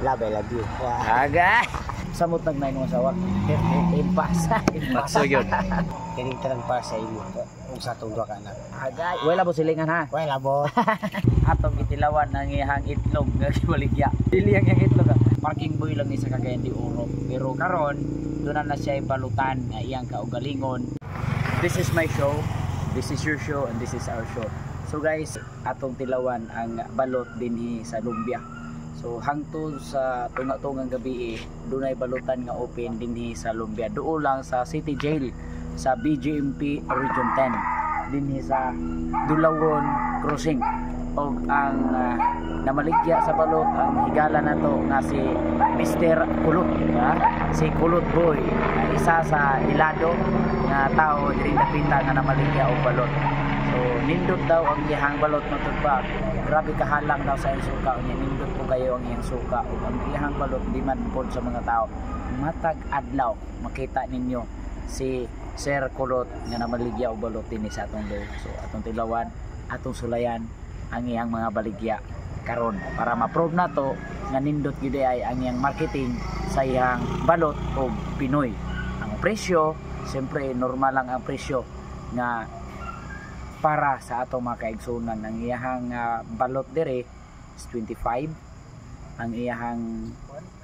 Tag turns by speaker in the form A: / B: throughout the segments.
A: Love, I love you.
B: Agay! Samot nagnay mo sa wak. Impasa.
C: Matso yun.
A: Kining tanan para sa imo. Kung sa itong 2 ka anak.
B: Agay! Wala po silingan ha.
A: Wala bo.
B: Atong itilawan ng ihang itlog nga gibaligya. Dili ang iyang itlog. Parking boy lang ni sa Cagayan de Oro. Pero karon doon na siya ibalutan nga iyang kaugalingon. This is my show. This is your show and this is our show. So guys, atong tilawan ang balot dinhi sa Lumbia. So hangtod sa tunga-tungang gabi doon ay balutan nga open dinhi sa Lumbia. Doon lang sa City Jail sa BJMP Region 10 dinhi sa Dulawon Crossing. Og ang namaligya sa balot ang higala nato nga si Mr. Kulot, si Kulot Boy, isa sa ilado nga tao diri napita nga namaligya og balot. So nindot daw ang iyang balot matud ba. Grabe kahalang daw sa iyang suka unya, nindot po kayo ang iyang suka ug ang iyang balot di man pod sa mga tao. Matag adlaw makita ninyo si Sir Kulot nga namaligya og balot dinhi sa atong buhay. So atong tilawan, atong sulayan ang iyang mga baligya karon para ma-prove na to nga nindot gyud ay ang iyang marketing sa iyang balot og Pinoy. Ang presyo, siyempre normal lang ang presyo nga para sa atong mga kaigsunan. Ang iyang balot dire is 25, ang iyang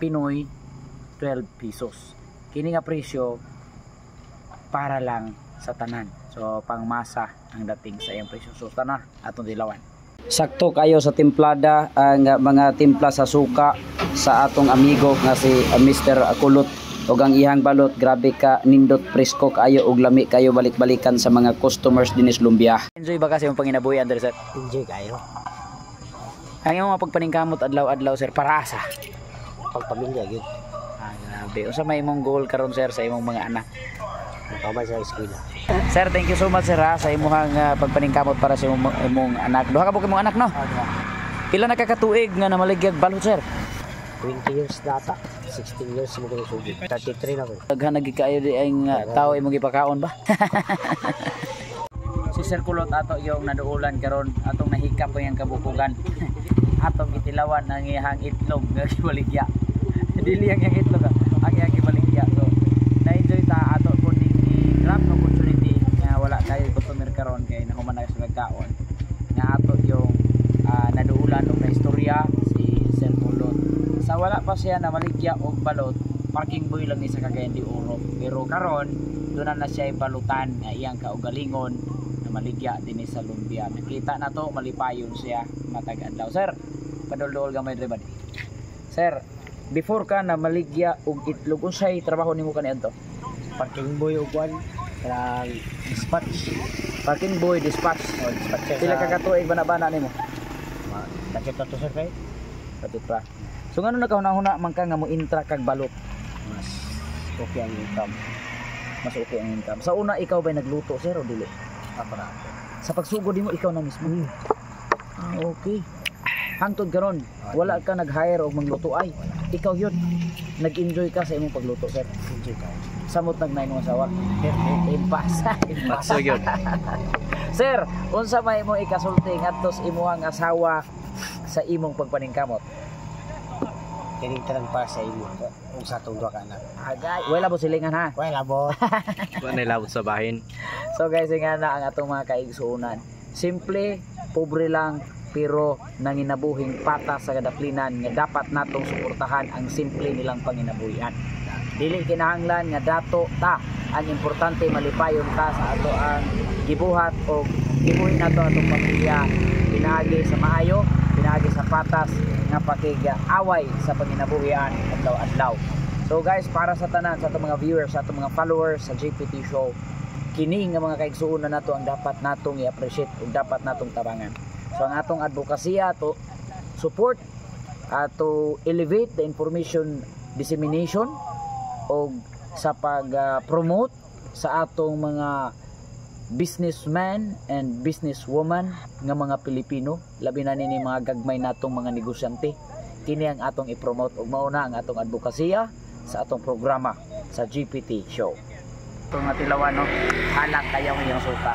B: Pinoy 12 pesos. Kini nga presyo para lang sa tanan. So pangmasa ang dating sa iyang presyo. So tana atong dilawan. Sakto kayo sa timplada ang mga timpla sa suka sa atong amigo nga si Mr. Kulot ug ang iyang balot grabe ka nindot presko kayo ug lami kayo balik-balikan sa mga customers dinis Lumbia. Enjoy ba kasi yung panginabuhian diri sir?
A: Enjoy kayo.
B: Ang iyong mga pagpaningkamot adlaw-adlaw sir para asa?
A: Pagpamilya gyud.
B: Grabe. Unsa may imong goal karon sir sa imong mga anak?
A: Magpamay sa eskwela.
B: Sir, thank you so much sir sa imong pagpaningkamot para sa imong anak. Duha ka po imong anak no? Pila na kakatuig nga namaligyag balot sir?
A: 20 years data. 16 years mo ko sugid. 33 na ko.
B: Daghan nagikayo di ay tao imong ipakaon ba? Si Sir Kulot ato yung naduulan karon atong nahikap ang iyang kabukugan. Atong itilawan ang iyang itlog nga gibaligya. Dili ang iyang itlog ang iyang gibaligya. So na-enjoy ta ato po ni grab opportunity nga wala kayo customer karon kay nahuman na sa nagkaon. Nga ato yung naduulan og istorya si Sir Kulot. Sa wala pa siya na maligya og balot, parking boy lang ni sa Cagayan de Oro. Pero karon doon na siya ibalutan nga iyang kaugalingon na maligya dinhi sa Lumbia. Nakita na to malipayon siya matag adlaw. Sir, padol-dol gamay dre ba? Sir, before ka na maligya og itlog unsay trabaho nimo kaniadto?
A: Parking boy ug kwan kanang dispatch.
B: Parking boy dispatch.
A: Dispatcher.
B: Pila ka katuig bana-bana nimo?
A: Takit to sir kay.
B: Kapit pa. So ngano nakahuna-huna man ka nga mo intra kag balot?
A: Mas okay ang income.
B: Mas okay ang income. Sa una ikaw ba nagluto sir o dili?
A: Para.
B: Sa pagsugod nimo ikaw na mismo. Okay. Hangtod karon wala ka nag-hire og mangluto ay. Ikaw yun. Nag-enjoy ka sa imong pagluto sir.
A: Enjoy kayo.
B: Samot nagnay mo asawa. Impasa.
C: Matso yun.
B: Sir, unsa may imong ikasulti ngadto sa imong asawa sa imong pagpaningkamot?
A: Kining tanan para sa imo. Kung sa itong 2 ka anak.
B: Agay, wala po silingan ha.
A: Wala bo.
C: Kung nilabot sa bahin.
B: So guys, nga na ang atong mga kaigsuunan. Simple, pobre lang, pero nanginabuhing patas sa kadaplinan nga dapat natong suportahan ang simple nilang panginabuhian. Dili kinahanglan nga dato ta, ang importante malipayon ta sa ato ang gibuhat o gibuhin nato atong pamilya pinaagi sa maayo, pinaagi sa patas nga pakigaaway sa panginabuhian adlaw-adlaw. So guys, para sa tanan sa atong mga viewers, sa atong mga followers sa GPT Show, kini nga mga kaigsuonan nato ang dapat natong i-appreciate ug dapat natong tabangan. So ang atong advokasya to support to elevate the information dissemination o sa pag-promote sa atong mga businessman and businesswoman nga mga Pilipino, labi na nini mga gagmay natong mga negosyante. Kini ang atong i-promote ug mao na ang atong advokasya sa atong programa sa GPT Show. Ito nga tilawan no, halak kayo ang iyang suka.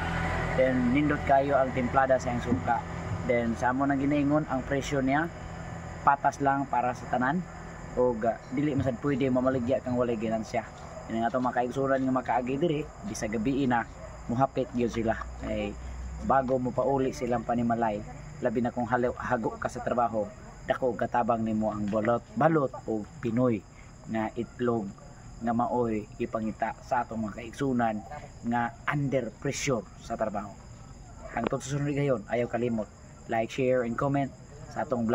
B: Then nindot kayo ang timplada sa iyang suka. Then sa amo nang ginaingon ang presyo niya patas lang para sa tanan. o dili masad pwede mamaligya kang walay ginansya. Yan ang atong mga kaigsunan nga makaagi diri bisa gabi na muhapit gyud sila ay bago mo pauli silang panimalay, labi na kung hago ka sa trabaho, dako katabang nimo ang balot o Pinoy nga itlog nga maoy ipangita sa atong mga kaigsunan nga under pressure sa trabaho. Hangtod sa sunod gayon, ayaw kalimot like, share and comment sa atong vlog.